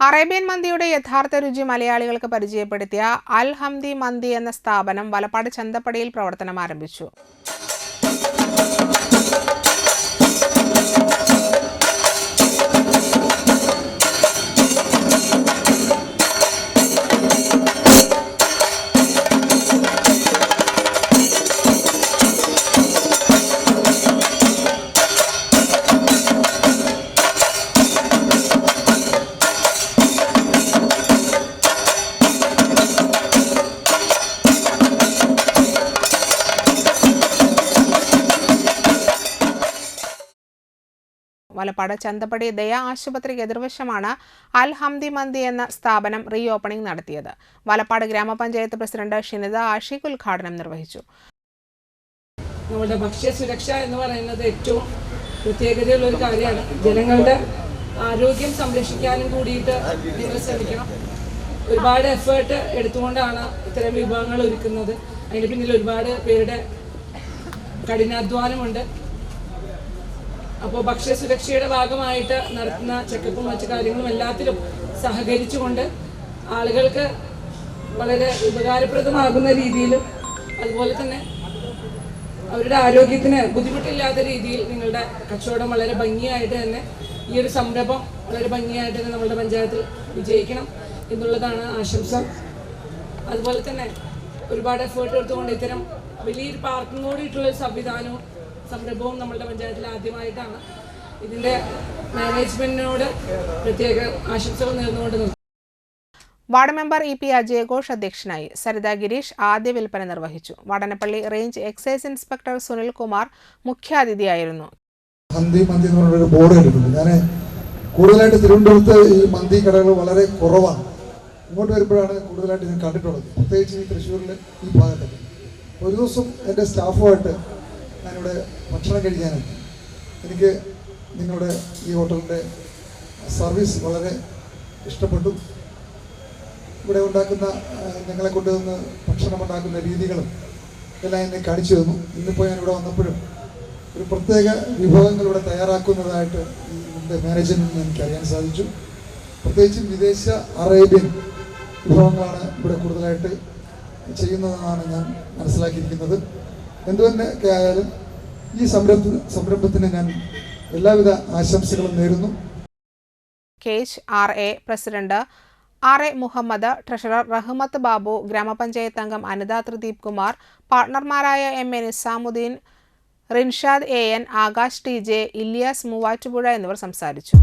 Arabian മന്തിയുടെ യഥാർത്ഥ രുചി മലയാളികൾക്ക് പരിചയപ്പെടുത്തിയ അൽ ഹംദി മന്തി എന്ന സ്ഥാപനം വലപ്പാട് ചന്തപ്പടിയിൽ പ്രവർത്തനം ആരംഭിച്ചു. വലപ്പാട് ചന്തപ്പടി ദയ ആശുപത്രിക്ക് എതിർവശമാണ് അൽ ഹംദി മന്തി എന്ന സ്ഥാപനം റീ ഓപ്പണിംഗ് നടത്തിയത്. വലപ്പാട് ഗ്രാമപഞ്ചായത്ത് പ്രസിഡന്റ് ഷിനിത ആഷിഖ് ഉദ്ഘാടനം നിർവഹിച്ചു. നമ്മുടെ ഭക്ഷ്യസുരക്ഷ എന്ന് പറയുന്നത് ഏറ്റവും പ്രത്യേകതയുള്ള ഒരു കാര്യമാണ്. ജനങ്ങളുടെ ആരോഗ്യം സംരക്ഷിക്കാനും കൂടിയിട്ട് നിങ്ങൾ ശ്രമിക്കണം. ഒരുപാട് എഫേർട്ട് എടുത്തുകൊണ്ടാണ് ഇത്തരം വിഭവങ്ങൾ ഒരുക്കുന്നത്. അതിന് പിന്നിൽ ഒരുപാട് പേരുടെ കഠിനാധ്വാനമുണ്ട്. അപ്പോൾ ഭക്ഷ്യസുരക്ഷയുടെ ഭാഗമായിട്ട് നടത്തുന്ന ചെക്കപ്പും മറ്റു കാര്യങ്ങളും എല്ലാത്തിലും സഹകരിച്ചുകൊണ്ട് ആളുകൾക്ക് വളരെ ഉപകാരപ്രദമാകുന്ന രീതിയിലും അതുപോലെ തന്നെ അവരുടെ ആരോഗ്യത്തിന് ബുദ്ധിമുട്ടില്ലാത്ത രീതിയിൽ നിങ്ങളുടെ കച്ചവടം വളരെ ഭംഗിയായിട്ട് തന്നെ ഈ ഒരു സംരംഭം വളരെ ഭംഗിയായിട്ട് തന്നെ നമ്മുടെ പഞ്ചായത്തിൽ വിജയിക്കണം എന്നുള്ളതാണ് ആശംസ. അതുപോലെ തന്നെ ഒരുപാട് എഫേർട്ട് എടുത്തുകൊണ്ട് ഇത്തരം വലിയൊരു പാർക്കിങ്ങോടിയിട്ടുള്ളൊരു സംവിധാനവും സംരംഭവും നമ്മളുടെ പഞ്ചായത്തിൽ ആദ്യമായിട്ടാണ്. ഇതിന്റെ മാനേജ്മെന്റിനോട് പ്രത്യേക ആശംസകൾ നേർന്നുകൊണ്ട് വാർഡ് മെമ്പർ ഇ പി അജയഘോഷ് അധ്യക്ഷനായി. സരിത ഗിരീഷ് ആദ്യ വിൽപ്പന നിർവഹിച്ചു. Vadanappally range excise inspector Sunil Kumar മുഖ്യാതിഥിയായിരുന്നു. മന്തി എന്ന് പറഞ്ഞൊരു ബോർഡ് കണ്ടിട്ടുണ്ട്. ഞാൻ കൂടുതലായിട്ട് തിരുവനന്തപുരത്ത് ഈ മന്തി കടകൾ വളരെ കുറവാണ്. ഇങ്ങോട്ട് വരുമ്പോഴാണ് കൂടുതലായിട്ട് ഞാൻ കണ്ടിട്ടുള്ളത്, പ്രത്യേകിച്ച് ഈ തൃശ്ശൂരിൽ ഈ ഭാഗത്തൊക്കെ. ഒരു ദിവസം എൻ്റെ സ്റ്റാഫുമായിട്ട് ഞാനിവിടെ ഭക്ഷണം കഴിക്കാനുണ്ട്. എനിക്ക് നിങ്ങളുടെ ഈ ഹോട്ടലിൻ്റെ സർവീസ് വളരെ ഇഷ്ടപ്പെട്ടു. ഇവിടെ ഉണ്ടാക്കുന്ന ഞങ്ങളെ കൊണ്ടുവന്ന് ഭക്ഷണം ഉണ്ടാക്കുന്ന രീതികളും എല്ലാം എന്നെ കാണിച്ചു തന്നു. ഇന്നിപ്പോൾ ഞാനിവിടെ വന്നപ്പോഴും ഒരു പ്രത്യേക വിഭവങ്ങൾ ഇവിടെ തയ്യാറാക്കുന്നതായിട്ട് ഇതിൻ്റെ മാനേജ്മെൻറ്റിന് എനിക്കറിയാൻ സാധിച്ചു. പ്രത്യേകിച്ചും വിദേശ അറേബ്യൻ വിഭവങ്ങളാണ് ഇവിടെ കൂടുതലായിട്ട് ചെയ്യുന്നതെന്നാണ് ഞാൻ മനസ്സിലാക്കിയിരിക്കുന്നത്. എന്തുതന്നെ ആയാലും ഈ സംരംഭത്തിന് ഞാൻ എല്ലാവിധ ആശംസകളും നേരുന്നു. KHRA president RA Muhammad, treasurer Rahmath Babu, ഗ്രാമപഞ്ചായത്ത് അംഗം Anitha Tridip Kumar, പാർട്ണർമാരായ MA Nizamuddin, Rinshad AN, Akash TJ, Ilyas Muvattupuzha എന്നിവർ സംസാരിച്ചു.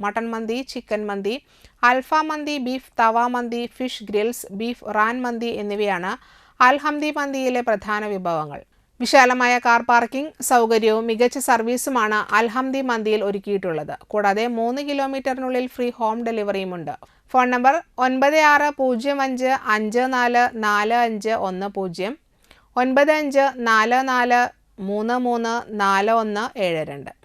മട്ടൺ മന്തി, ചിക്കൻ മന്തി, അൽഫ മന്തി, ബീഫ് തവ മന്തി, ഫിഷ് ഗ്രിൽസ്, ബീഫ് റാൻ മന്തി എന്നിവയാണ് അൽ ഹംദി മന്തിയിലെ പ്രധാന വിഭവങ്ങൾ. വിശാലമായ കാർ പാർക്കിംഗ് സൗകര്യവും മികച്ച സർവീസുമാണ് അൽ ഹംദി മന്തിയിൽ ഒരുക്കിയിട്ടുള്ളത്. കൂടാതെ 3 കിലോമീറ്ററിനുള്ളിൽ ഫ്രീ ഹോം ഡെലിവറിയുമുണ്ട്. Phone number 9605544510, 9544334172.